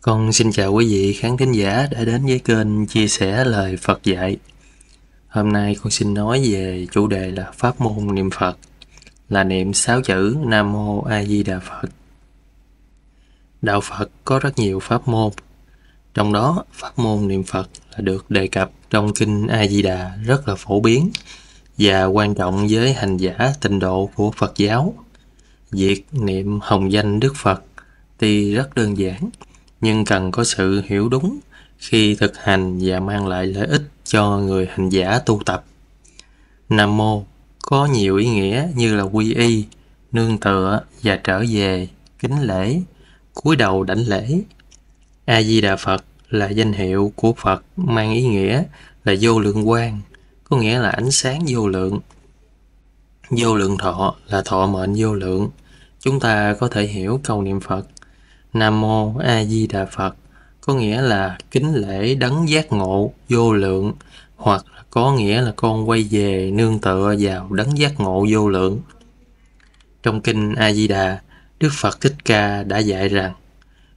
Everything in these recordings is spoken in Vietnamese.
Con xin chào quý vị khán thính giả đã đến với kênh chia sẻ lời Phật dạy. Hôm nay con xin nói về chủ đề là pháp môn niệm Phật, là niệm 6 chữ Nam Mô A Di Đà Phật. Đạo Phật có rất nhiều pháp môn, trong đó pháp môn niệm Phật là được đề cập trong kinh A Di Đà rất là phổ biến và quan trọng với hành giả tịnh độ của Phật giáo. Việc niệm hồng danh Đức Phật tuy rất đơn giản, nhưng cần có sự hiểu đúng khi thực hành và mang lại lợi ích cho người hành giả tu tập. Nam Mô có nhiều ý nghĩa như là quy y, nương tựa và trở về, kính lễ, cúi đầu đảnh lễ. A Di Đà Phật là danh hiệu của Phật mang ý nghĩa là vô lượng quang, có nghĩa là ánh sáng vô lượng. Vô lượng thọ là thọ mệnh vô lượng. Chúng ta có thể hiểu câu niệm Phật Nam Mô A Di Đà Phật có nghĩa là kính lễ đấng giác ngộ vô lượng, hoặc có nghĩa là con quay về nương tựa vào đấng giác ngộ vô lượng. Trong kinh A Di Đà, Đức Phật Thích Ca đã dạy rằng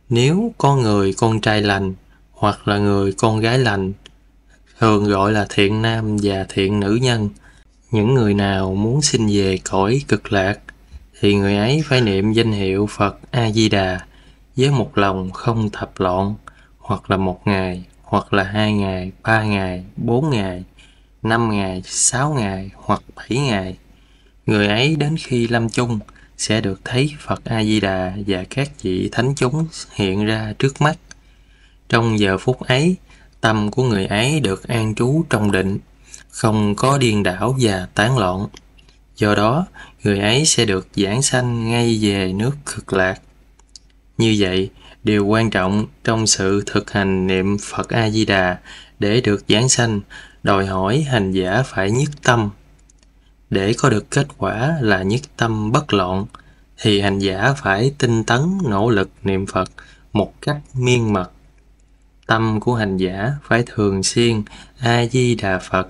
nếu có người con trai lành hoặc là người con gái lành, thường gọi là thiện nam và thiện nữ nhân, những người nào muốn sinh về cõi cực lạc thì người ấy phải niệm danh hiệu Phật A Di Đà với một lòng không thập loạn, hoặc là 1 ngày, hoặc là 2 ngày, 3 ngày, 4 ngày, 5 ngày, 6 ngày, hoặc 7 ngày. Người ấy đến khi lâm chung sẽ được thấy Phật A Di Đà và các vị thánh chúng hiện ra trước mắt. Trong giờ phút ấy, tâm của người ấy được an trú trong định, không có điên đảo và tán loạn. Do đó, người ấy sẽ được giảng sanh ngay về nước cực lạc. Như vậy, điều quan trọng trong sự thực hành niệm Phật A Di Đà để được giảng sanh đòi hỏi hành giả phải nhất tâm. Để có được kết quả là nhất tâm bất loạn thì hành giả phải tinh tấn nỗ lực niệm Phật một cách miên mật. Tâm của hành giả phải thường xuyên A Di Đà Phật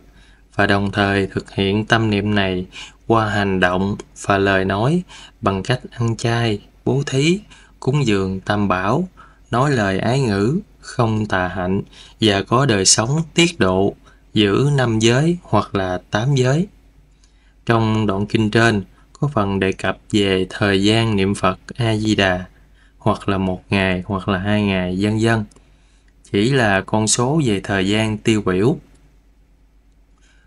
và đồng thời thực hiện tâm niệm này qua hành động và lời nói bằng cách ăn chay, bố thí, cúng dường tam bảo, nói lời ái ngữ, không tà hạnh và có đời sống tiết độ, giữ 5 giới hoặc là 8 giới. Trong đoạn kinh trên có phần đề cập về thời gian niệm Phật A Di Đà, hoặc là 1 ngày, hoặc là 2 ngày, vân vân. Chỉ là con số về thời gian tiêu biểu.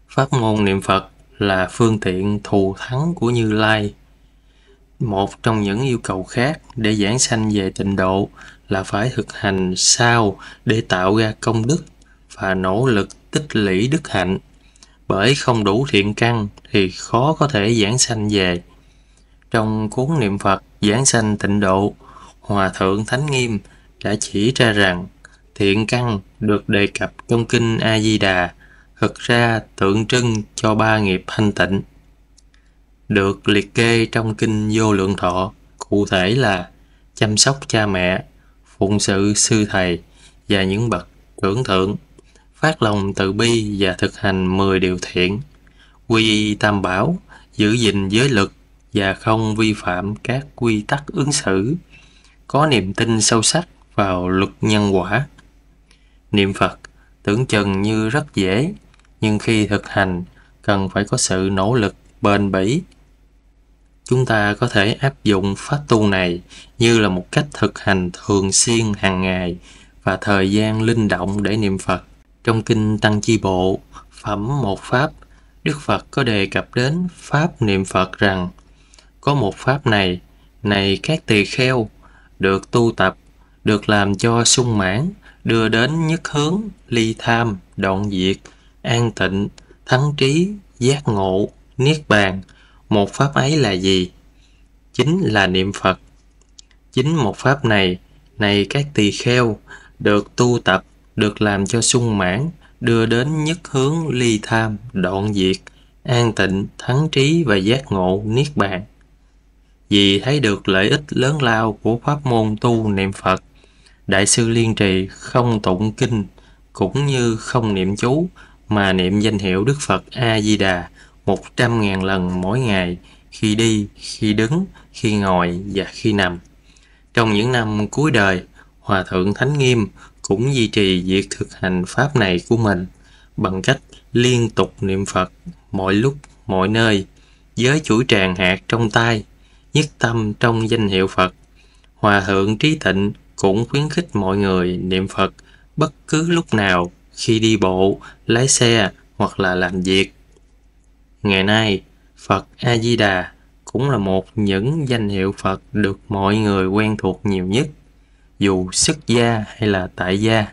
Pháp môn niệm Phật là phương tiện thù thắng của Như Lai. Một trong những yêu cầu khác để giảng sanh về tịnh độ là phải thực hành sao để tạo ra công đức và nỗ lực tích lũy đức hạnh. Bởi không đủ thiện căn thì khó có thể giảng sanh về. Trong cuốn niệm Phật giảng sanh tịnh độ, Hòa Thượng Thánh Nghiêm đã chỉ ra rằng thiện căn được đề cập trong kinh A Di Đà thực ra tượng trưng cho 3 nghiệp thanh tịnh, được liệt kê trong kinh Vô Lượng Thọ, cụ thể là chăm sóc cha mẹ, phụng sự sư thầy và những bậc trưởng thượng, phát lòng từ bi và thực hành 10 điều thiện, quy y tam bảo, giữ gìn giới luật và không vi phạm các quy tắc ứng xử, có niềm tin sâu sắc vào luật nhân quả. Niệm Phật tưởng chừng như rất dễ, nhưng khi thực hành cần phải có sự nỗ lực bền bỉ. Chúng ta có thể áp dụng pháp tu này như là một cách thực hành thường xuyên hàng ngày và thời gian linh động để niệm Phật. Trong kinh Tăng Chi Bộ, phẩm 1 Pháp, Đức Phật có đề cập đến pháp niệm Phật rằng có một pháp này các tỳ kheo, được tu tập, được làm cho sung mãn, đưa đến nhất hướng, ly tham, đoạn diệt, an tịnh, thắng trí, giác ngộ, niết bàn. Một pháp ấy là gì? Chính là niệm Phật. Chính một pháp này các tỳ kheo, được tu tập, được làm cho sung mãn, đưa đến nhất hướng, ly tham, đoạn diệt, an tịnh, thắng trí và giác ngộ, niết bàn. Vì thấy được lợi ích lớn lao của pháp môn tu niệm Phật, Đại sư Liên Trì không tụng kinh cũng như không niệm chú mà niệm danh hiệu Đức Phật A Di Đà 100.000 lần mỗi ngày, khi đi, khi đứng, khi ngồi và khi nằm. Trong những năm cuối đời, Hòa thượng Thánh Nghiêm cũng duy trì việc thực hành pháp này của mình bằng cách liên tục niệm Phật mọi lúc, mọi nơi, với chuỗi tràng hạt trong tay, nhất tâm trong danh hiệu Phật. Hòa thượng Trí Tịnh cũng khuyến khích mọi người niệm Phật bất cứ lúc nào khi đi bộ, lái xe hoặc là làm việc. Ngày nay, Phật A-di-đà cũng là một những danh hiệu Phật được mọi người quen thuộc nhiều nhất, dù xuất gia hay là tại gia.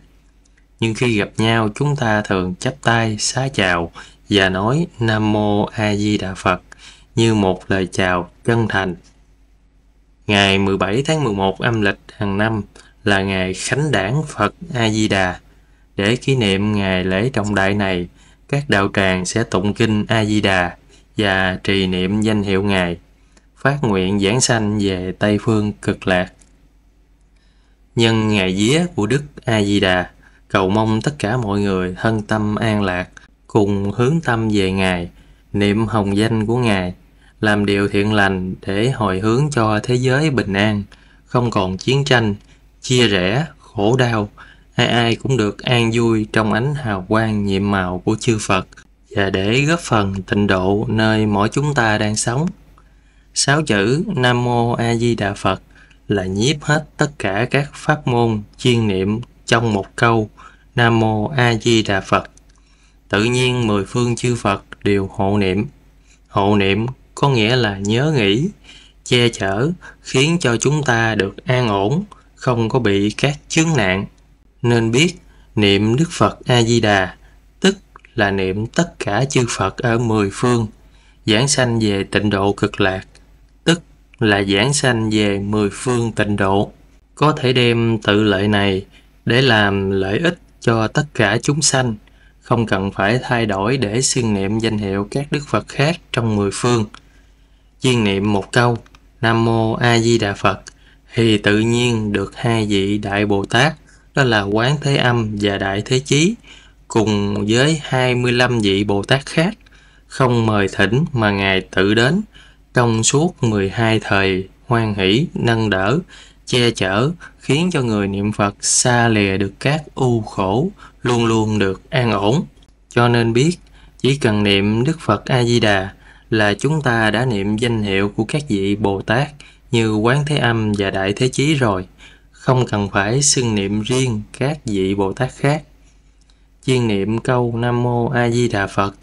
Nhưng khi gặp nhau, chúng ta thường chắp tay xá chào và nói Nam Mô A Di Đà Phật như một lời chào chân thành. Ngày 17 tháng 11 âm lịch hàng năm là ngày khánh đản Phật A Di Đà. Để kỷ niệm ngày lễ trọng đại này, các đạo tràng sẽ tụng kinh A Di Đà và trì niệm danh hiệu Ngài, phát nguyện giảng sanh về Tây phương cực lạc. Nhân ngày vía của Đức A Di Đà, cầu mong tất cả mọi người thân tâm an lạc, cùng hướng tâm về Ngài, niệm hồng danh của Ngài, làm điều thiện lành để hồi hướng cho thế giới bình an, không còn chiến tranh, chia rẽ, khổ đau, ai ai cũng được an vui trong ánh hào quang nhiệm màu của chư Phật, và để góp phần tịnh độ nơi mỗi chúng ta đang sống. 6 chữ Nam Mô A Di Đà Phật là nhiếp hết tất cả các pháp môn chuyên niệm trong một câu Nam Mô A Di Đà Phật. Tự nhiên 10 phương chư Phật đều hộ niệm. Hộ niệm có nghĩa là nhớ nghĩ, che chở, khiến cho chúng ta được an ổn, không có bị các chướng nạn. Nên biết niệm Đức Phật A Di Đà tức là niệm tất cả chư Phật ở 10 phương, giảng sanh về tịnh độ cực lạc, tức là giảng sanh về 10 phương tịnh độ. Có thể đem tự lợi này để làm lợi ích cho tất cả chúng sanh, không cần phải thay đổi để xưng niệm danh hiệu các Đức Phật khác trong 10 phương. Chuyên niệm một câu Nam Mô A Di Đà Phật thì tự nhiên được hai vị Đại Bồ Tát, đó là Quán Thế Âm và Đại Thế Chí, cùng với 25 vị Bồ Tát khác, không mời thỉnh mà Ngài tự đến, trong suốt 12 thời hoan hỷ, nâng đỡ, che chở, khiến cho người niệm Phật xa lìa được các ưu khổ, luôn luôn được an ổn. Cho nên biết, chỉ cần niệm Đức Phật A-di-đà là chúng ta đã niệm danh hiệu của các vị Bồ Tát như Quán Thế Âm và Đại Thế Chí rồi, không cần phải xưng niệm riêng các vị Bồ Tát khác. Chuyên niệm câu Nam Mô A Di Đà Phật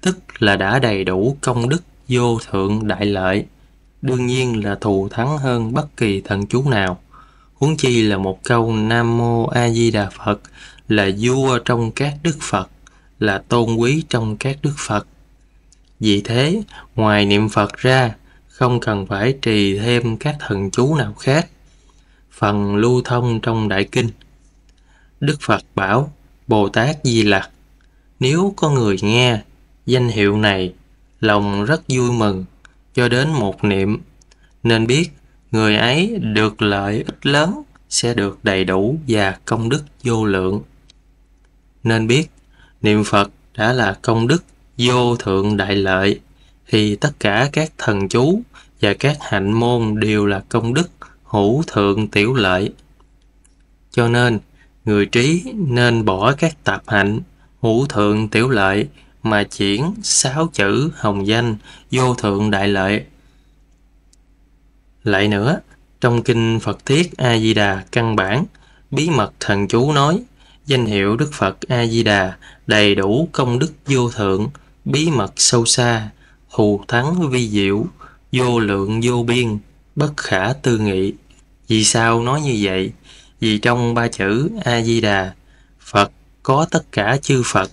tức là đã đầy đủ công đức vô thượng đại lợi, đương nhiên là thù thắng hơn bất kỳ thần chú nào. Huống chi là một câu Nam Mô A Di Đà Phật là vua trong các đức Phật, là tôn quý trong các đức Phật. Vì thế, ngoài niệm Phật ra, không cần phải trì thêm các thần chú nào khác. Phần lưu thông trong Đại Kinh, Đức Phật bảo Bồ Tát Di Lặc: nếu có người nghe danh hiệu này, lòng rất vui mừng, cho đến một niệm, nên biết người ấy được lợi ích lớn, sẽ được đầy đủ và công đức vô lượng. Nên biết niệm Phật đã là công đức vô thượng đại lợi, thì tất cả các thần chú và các hạnh môn đều là công đức hữu thượng tiểu lợi. Cho nên, người trí nên bỏ các tạp hạnh hữu thượng tiểu lợi mà chuyển 6 chữ hồng danh vô thượng đại lợi. Lại nữa, trong kinh Phật Thiết A Di Đà căn bản, bí mật thần chú nói, danh hiệu Đức Phật A Di Đà đầy đủ công đức vô thượng, bí mật sâu xa, thù thắng vi diệu, vô lượng vô biên, bất khả tư nghị. Vì sao nói như vậy? Vì trong 3 chữ A Di Đà, Phật có tất cả chư Phật,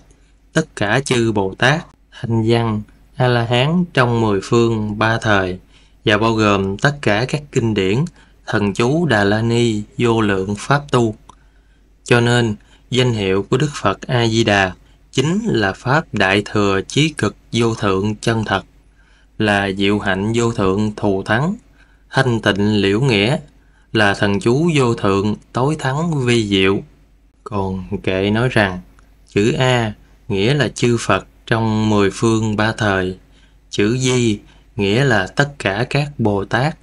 tất cả chư Bồ Tát, Thanh Văn, A La Hán trong 10 phương 3 thời, và bao gồm tất cả các kinh điển, thần chú Đà La Ni, vô lượng pháp tu. Cho nên, danh hiệu của Đức Phật A Di Đà chính là pháp đại thừa chí cực vô thượng chân thật, là diệu hạnh vô thượng thù thắng, thanh tịnh liễu nghĩa, là thần chú vô thượng tối thắng vi diệu. Còn kệ nói rằng chữ A nghĩa là chư Phật trong 10 phương 3 thời, chữ Di nghĩa là tất cả các Bồ Tát,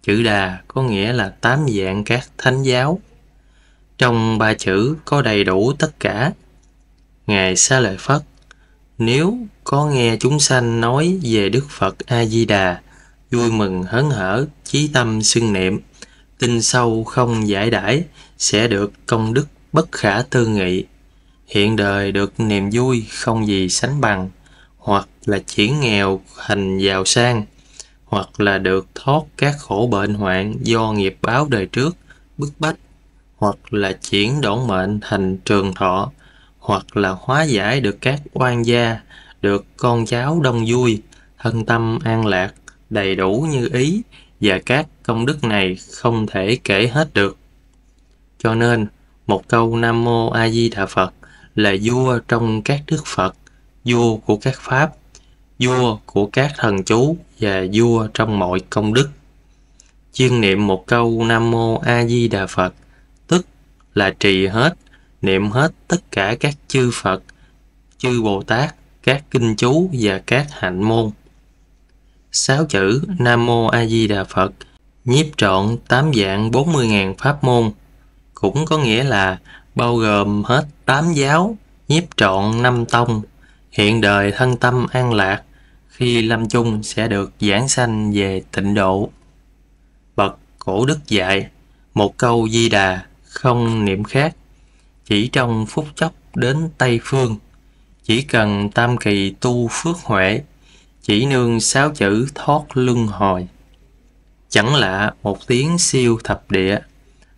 chữ Đà có nghĩa là 8 dạng các thánh giáo. Trong ba chữ có đầy đủ tất cả. Ngài Xá Lợi Phất: nếu có nghe chúng sanh nói về Đức Phật A-di-đà, vui mừng hớn hở, chí tâm xưng niệm, tin sâu không giải đãi, sẽ được công đức bất khả tư nghị. Hiện đời được niềm vui không gì sánh bằng, hoặc là chuyển nghèo thành giàu sang, hoặc là được thoát các khổ bệnh hoạn do nghiệp báo đời trước bức bách, hoặc là chuyển đổi mệnh thành trường thọ, hoặc là hóa giải được các oan gia, được con cháu đông vui, thân tâm an lạc, đầy đủ như ý, và các công đức này không thể kể hết được. Cho nên, một câu Nam Mô A Di Đà Phật là vua trong các đức Phật, vua của các pháp, vua của các thần chú và vua trong mọi công đức. Chuyên niệm một câu Nam Mô A Di Đà Phật, tức là trì hết, niệm hết tất cả các chư Phật, chư Bồ Tát, các kinh chú và các hạnh môn. 6 chữ Nam Mô A Di Đà Phật nhiếp trọn 8 dạng 40.000 pháp môn, cũng có nghĩa là bao gồm hết 8 giáo, nhiếp trọn 5 tông, hiện đời thân tâm an lạc, khi lâm chung sẽ được giảng sanh về tịnh độ. Bậc cổ đức dạy, một câu Di Đà không niệm khác, chỉ trong phút chốc đến Tây Phương, chỉ cần tam kỳ tu phước huệ, chỉ nương 6 chữ thoát luân hồi. Chẳng lạ một tiếng siêu thập địa,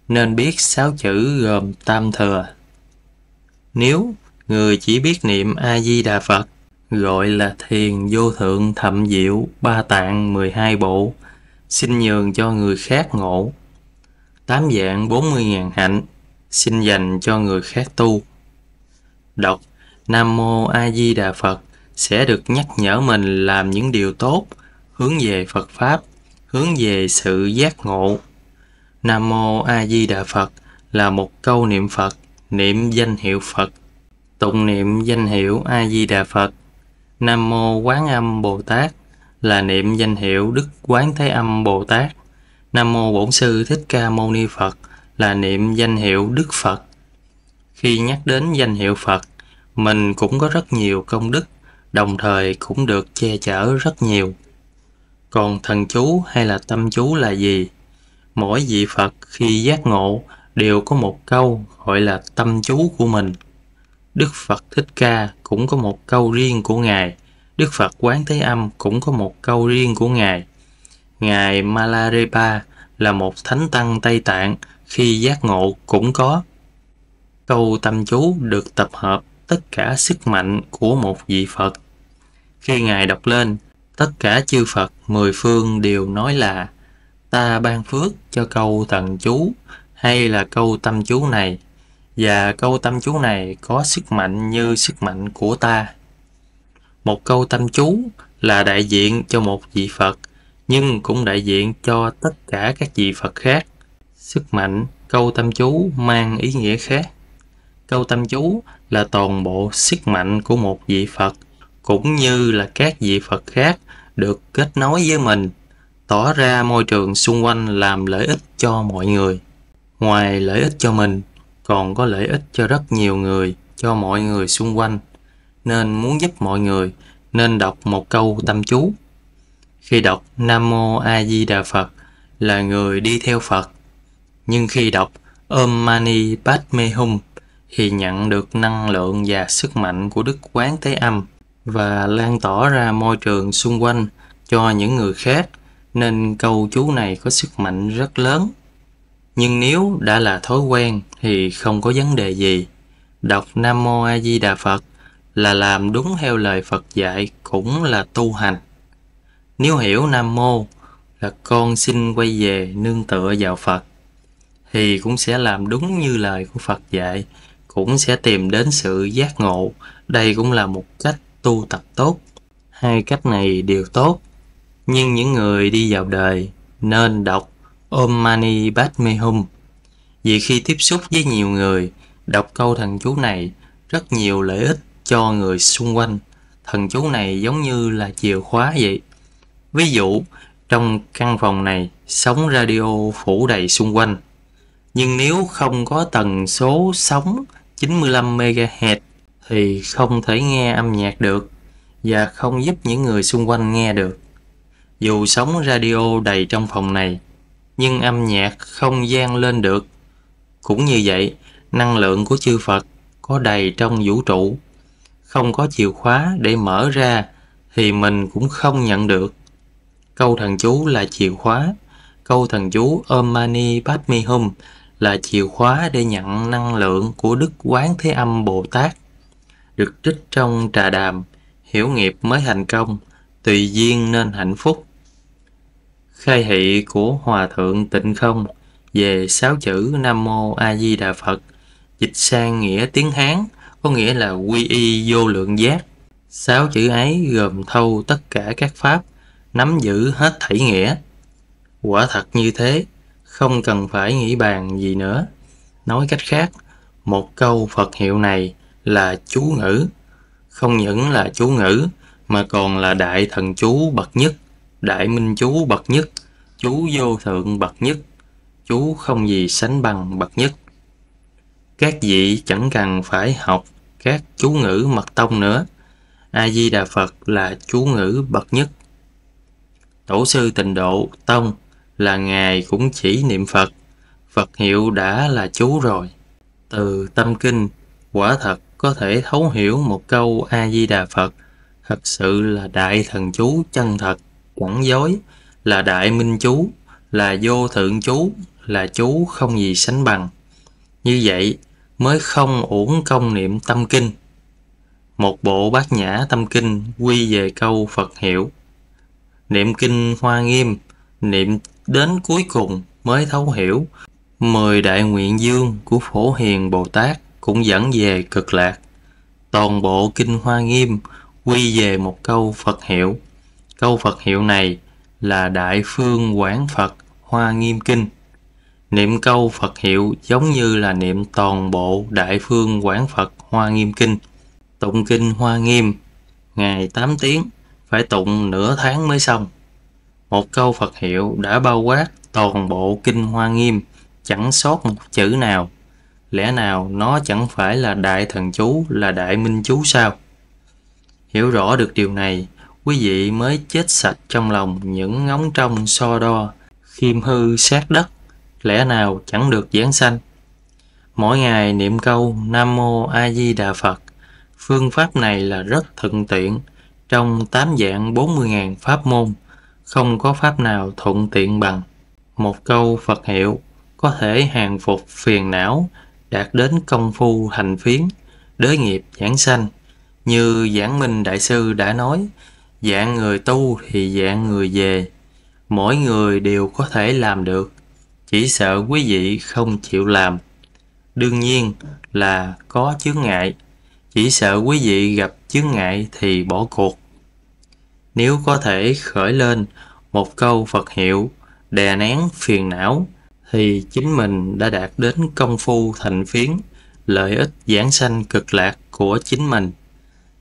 nên biết 6 chữ gồm tam thừa. Nếu người chỉ biết niệm A-di-đà Phật, gọi là thiền vô thượng thậm diệu ba tạng 12 bộ, xin nhường cho người khác ngộ. 8 dạng 40.000 hạnh, xin dành cho người khác tu. Đọc Nam Mô A Di Đà Phật sẽ được nhắc nhở mình làm những điều tốt, hướng về Phật Pháp, hướng về sự giác ngộ. Nam Mô A Di Đà Phật là một câu niệm Phật, niệm danh hiệu Phật. Tụng niệm danh hiệu A Di Đà Phật. Nam Mô Quán Âm Bồ Tát là niệm danh hiệu Đức Quán Thế Âm Bồ Tát. Nam Mô Bổn Sư Thích Ca Mâu Ni Phật là niệm danh hiệu Đức Phật. Khi nhắc đến danh hiệu Phật, mình cũng có rất nhiều công đức, đồng thời cũng được che chở rất nhiều. Còn thần chú hay là tâm chú là gì? Mỗi vị Phật khi giác ngộ đều có một câu gọi là tâm chú của mình. Đức Phật Thích Ca cũng có một câu riêng của Ngài. Đức Phật Quán Thế Âm cũng có một câu riêng của Ngài. Ngài Malarepa là một thánh tăng Tây Tạng, khi giác ngộ cũng có. Câu tâm chú được tập hợp tất cả sức mạnh của một vị Phật. Khi Ngài đọc lên, tất cả chư Phật 10 phương đều nói là ta ban phước cho câu thần chú hay là câu tâm chú này, và câu tâm chú này có sức mạnh như sức mạnh của ta. Một câu tâm chú là đại diện cho một vị Phật, nhưng cũng đại diện cho tất cả các vị Phật khác. Sức mạnh câu tâm chú mang ý nghĩa khác. Câu tâm chú là toàn bộ sức mạnh của một vị Phật, cũng như là các vị Phật khác được kết nối với mình, tỏ ra môi trường xung quanh làm lợi ích cho mọi người. Ngoài lợi ích cho mình, còn có lợi ích cho rất nhiều người, cho mọi người xung quanh. Nên muốn giúp mọi người, nên đọc một câu tâm chú. Khi đọc Nam Mô A Di Đà Phật là người đi theo Phật. Nhưng khi đọc Om Mani Padme Hum thì nhận được năng lượng và sức mạnh của Đức Quán Thế Âm và lan tỏa ra môi trường xung quanh cho những người khác, nên câu chú này có sức mạnh rất lớn. Nhưng nếu đã là thói quen thì không có vấn đề gì. Đọc Nam Mô A Di Đà Phật là làm đúng theo lời Phật dạy, cũng là tu hành. Nếu hiểu Nam Mô là con xin quay về nương tựa vào Phật, thì cũng sẽ làm đúng như lời của Phật dạy, cũng sẽ tìm đến sự giác ngộ. Đây cũng là một cách tu tập tốt. Hai cách này đều tốt, nhưng những người đi vào đời nên đọc Om Mani Padme Hum. Vì khi tiếp xúc với nhiều người, đọc câu thần chú này rất nhiều lợi ích cho người xung quanh. Thần chú này giống như là chìa khóa vậy. Ví dụ, trong căn phòng này, sóng radio phủ đầy xung quanh. Nhưng nếu không có tần số sóng 95 MHz thì không thể nghe âm nhạc được và không giúp những người xung quanh nghe được. Dù sóng radio đầy trong phòng này, nhưng âm nhạc không vang lên được. Cũng như vậy, năng lượng của chư Phật có đầy trong vũ trụ, không có chìa khóa để mở ra thì mình cũng không nhận được. Câu thần chú là chìa khóa. Câu thần chú Om Mani Padme Hum là chìa khóa để nhận năng lượng của Đức Quán Thế Âm Bồ Tát, được trích trong Trà Đàm. Hiểu nghiệp mới thành công, tùy duyên nên hạnh phúc. Khai thị của Hòa Thượng Tịnh Không về 6 chữ Nam Mô A Di Đà Phật, dịch sang nghĩa tiếng Hán có nghĩa là quy y vô lượng giác. 6 chữ ấy gồm thâu tất cả các pháp, nắm giữ hết thảy nghĩa. Quả thật như thế, không cần phải nghĩ bàn gì nữa. Nói cách khác, một câu Phật hiệu này là chú ngữ. Không những là chú ngữ mà còn là đại thần chú bậc nhất, đại minh chú bậc nhất, chú vô thượng bậc nhất, chú không gì sánh bằng bậc nhất. Các vị chẳng cần phải học các chú ngữ mật tông nữa. A Di Đà Phật là chú ngữ bậc nhất. Tổ sư Tịnh Độ Tông là ngài cũng chỉ niệm Phật, Phật hiệu đã là chú rồi. Từ tâm kinh, quả thật có thể thấu hiểu một câu A Di Đà Phật, thật sự là đại thần chú chân thật, chẳng dối, là đại minh chú, là vô thượng chú, là chú không gì sánh bằng. Như vậy mới không uổng công niệm tâm kinh. Một bộ Bát Nhã tâm kinh quy về câu Phật hiệu. Niệm kinh Hoa Nghiêm, niệm đến cuối cùng mới thấu hiểu. 10 đại nguyện dương của Phổ Hiền Bồ Tát cũng dẫn về cực lạc. Toàn bộ kinh Hoa Nghiêm quy về một câu Phật hiệu. Câu Phật hiệu này là Đại Phương Quảng Phật Hoa Nghiêm Kinh. Niệm câu Phật hiệu giống như là niệm toàn bộ Đại Phương Quảng Phật Hoa Nghiêm Kinh. Tụng kinh Hoa Nghiêm ngày 8 tiếng, phải tụng nửa tháng mới xong. Một câu Phật hiệu đã bao quát toàn bộ kinh Hoa Nghiêm, chẳng sót một chữ nào. Lẽ nào nó chẳng phải là đại thần chú, là đại minh chú sao? Hiểu rõ được điều này, quý vị mới chết sạch trong lòng những ngóng trông so đo, khiêm hư sát đất, lẽ nào chẳng được giảng sanh. Mỗi ngày niệm câu Nam Mô A Di Đà Phật. Phương pháp này là rất thuận tiện. Trong 8 dạng 40.000 pháp môn, không có pháp nào thuận tiện bằng. Một câu Phật hiệu có thể hàng phục phiền não, đạt đến công phu thành phiến, đới nghiệp giảng sanh. Như Giảng Minh Đại Sư đã nói, dạng người tu thì dạng người về. Mỗi người đều có thể làm được, chỉ sợ quý vị không chịu làm. Đương nhiên là có chướng ngại, chỉ sợ quý vị gặp chướng ngại thì bỏ cuộc. Nếu có thể khởi lên một câu Phật hiệu đè nén phiền não thì chính mình đã đạt đến công phu thành phiến, lợi ích giảng sanh cực lạc của chính mình.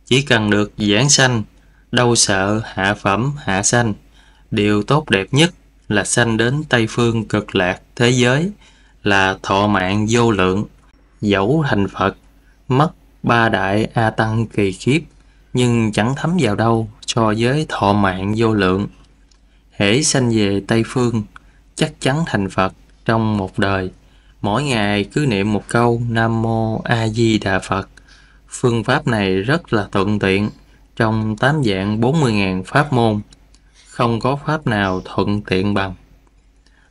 Chỉ cần được giảng sanh, đâu sợ hạ phẩm hạ sanh. Điều tốt đẹp nhất là sanh đến Tây Phương cực lạc thế giới, là thọ mạng vô lượng. Dẫu thành Phật, mất 3 đại A Tăng kỳ kiếp, nhưng chẳng thấm vào đâu so với thọ mạng vô lượng. Hễ sanh về Tây Phương, chắc chắn thành Phật trong một đời. Mỗi ngày cứ niệm một câu Nam Mô A Di Đà Phật. Phương pháp này rất là thuận tiện. Trong 8 dạng 40.000 pháp môn, không có pháp nào thuận tiện bằng.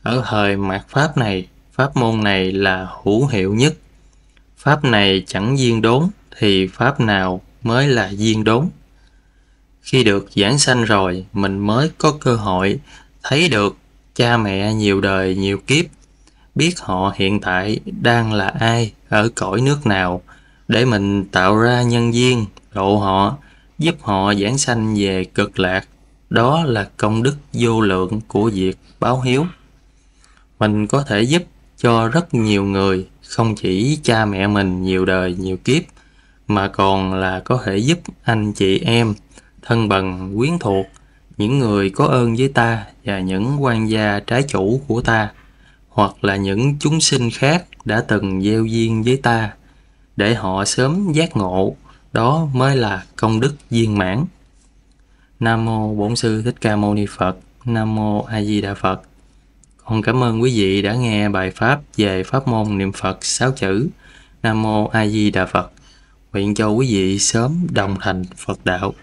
Ở thời mạt pháp này, pháp môn này là hữu hiệu nhất. Pháp này chẳng duyên đốn thì pháp nào mới là duyên đốn. Khi được giảng sanh rồi, mình mới có cơ hội thấy được cha mẹ nhiều đời nhiều kiếp, biết họ hiện tại đang là ai, ở cõi nước nào, để mình tạo ra nhân duyên, độ họ, giúp họ giảng sanh về cực lạc. Đó là công đức vô lượng của việc báo hiếu. Mình có thể giúp cho rất nhiều người, không chỉ cha mẹ mình nhiều đời nhiều kiếp, mà còn là có thể giúp anh chị em, thân bằng quyến thuộc, những người có ơn với ta và những quan gia trái chủ của ta, hoặc là những chúng sinh khác đã từng gieo duyên với ta, để họ sớm giác ngộ, đó mới là công đức viên mãn. Nam mô Bổn Sư Thích Ca Mâu Ni Phật. Nam mô A Di Đà Phật. Con cảm ơn quý vị đã nghe bài pháp về pháp môn niệm Phật 6 chữ Nam mô A Di Đà Phật. Nguyện cho quý vị sớm đồng thành Phật đạo.